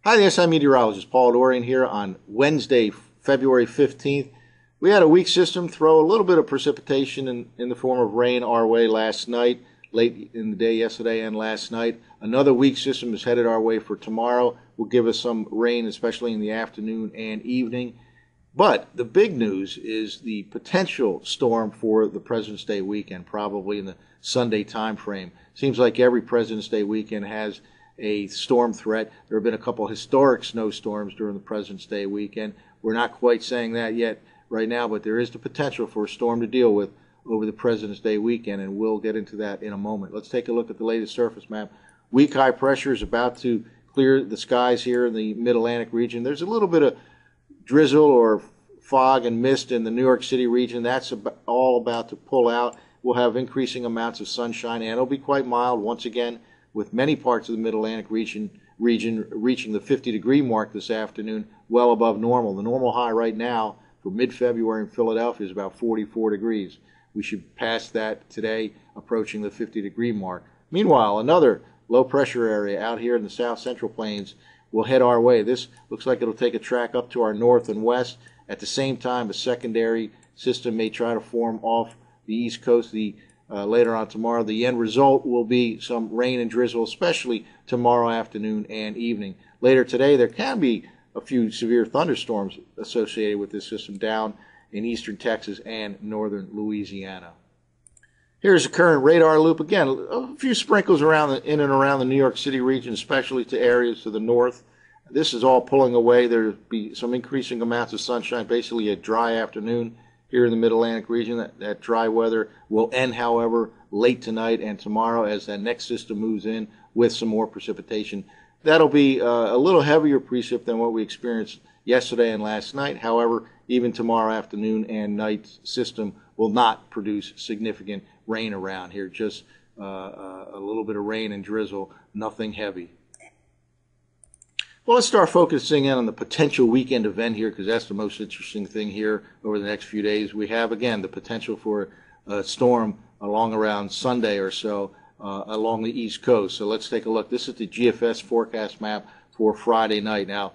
Hi, the SI meteorologist Paul Dorian here on Wednesday, February 15th. We had a weak system throw a little bit of precipitation in the form of rain our way last night, late in the day yesterday and last night. Another weak system is headed our way for tomorrow. Will give us some rain, especially in the afternoon and evening. But the big news is the potential storm for the President's Day weekend, probably in the Sunday time frame. Seems like every President's Day weekend has a storm threat. There have been a couple historic snowstorms during the President's Day weekend. We're not quite saying that yet right now, but there is the potential for a storm to deal with over the President's Day weekend, and we'll get into that in a moment. Let's take a look at the latest surface map. Weak high pressure is about to clear the skies here in the Mid-Atlantic region. There's a little bit of drizzle or fog and mist in the New York City region. That's all about to pull out. We'll have increasing amounts of sunshine, and it'll be quite mild once again, with many parts of the Mid-Atlantic region reaching the 50-degree mark this afternoon, well above normal. The normal high right now for mid-February in Philadelphia is about 44 degrees. We should pass that today, approaching the 50-degree mark. Meanwhile, another low-pressure area out here in the south central plains will head our way. This looks like it'll take a track up to our north and west. At the same time, a secondary system may try to form off the east coast later on tomorrow. The end result will be some rain and drizzle, especially tomorrow afternoon and evening. Later today, there can be a few severe thunderstorms associated with this system down in eastern Texas and northern Louisiana. Here's a current radar loop. Again, a few sprinkles in and around the New York City region, especially to areas to the north. This is all pulling away. There'll be some increasing amounts of sunshine, basically a dry afternoon here in the Mid-Atlantic region. That dry weather will end, however, late tonight and tomorrow as that next system moves in with some more precipitation. That'll be a little heavier precip than what we experienced yesterday and last night. However, even tomorrow afternoon and night system will not produce significant rain around here, just a little bit of rain and drizzle, nothing heavy. Well, let's start focusing in on the potential weekend event here, because that's the most interesting thing here over the next few days. We have, again, the potential for a storm along around Sunday or so along the East Coast. So let's take a look. This is the GFS forecast map for Friday night. Now,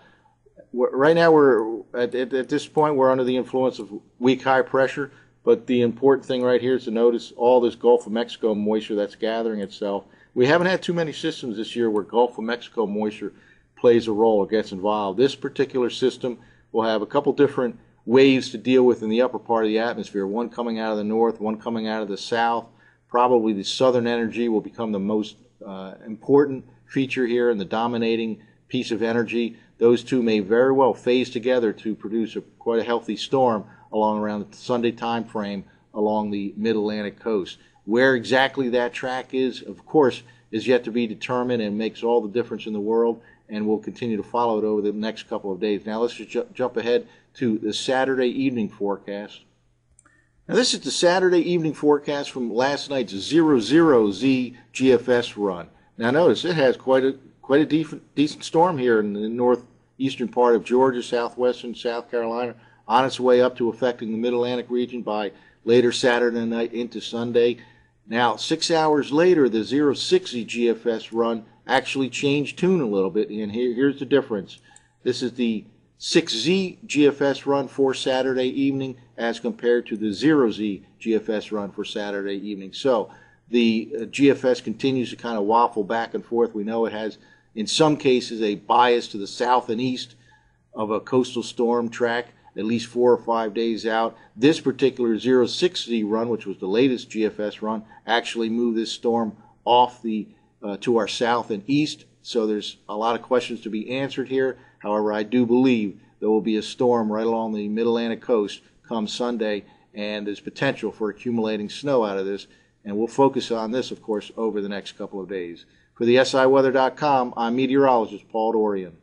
right now, we're at this point, we're under the influence of weak high pressure, but the important thing right here is to notice all this Gulf of Mexico moisture that's gathering itself. We haven't had too many systems this year where Gulf of Mexico moisture plays a role or gets involved. This particular system will have a couple different waves to deal with in the upper part of the atmosphere, one coming out of the north, one coming out of the south. Probably the southern energy will become the most important feature here and the dominating piece of energy. Those two may very well phase together to produce quite a healthy storm along around the Sunday time frame along the mid-Atlantic coast. Where exactly that track is, of course, is yet to be determined and makes all the difference in the world, and we'll continue to follow it over the next couple of days. Now let's just jump ahead to the Saturday evening forecast. Now this is the Saturday evening forecast from last night's 00Z GFS run. Now notice it has quite a decent storm here in the northeastern part of Georgia, southwestern South Carolina, on its way up to affecting the Mid-Atlantic region by later Saturday night into Sunday. Now 6 hours later, the 06Z GFS run actually changed tune a little bit, and here's the difference. This is the 6Z GFS run for Saturday evening as compared to the 0Z GFS run for Saturday evening. So the GFS continues to kind of waffle back and forth. We know it has, in some cases, a bias to the south and east of a coastal storm track, at least 4 or 5 days out. This particular 06Z run, which was the latest GFS run, actually moved this storm off to our south and east. So there's a lot of questions to be answered here. However, I do believe there will be a storm right along the mid-Atlantic coast come Sunday, and there's potential for accumulating snow out of this. And we'll focus on this, of course, over the next couple of days. For the SIweather.com, I'm meteorologist Paul Dorian.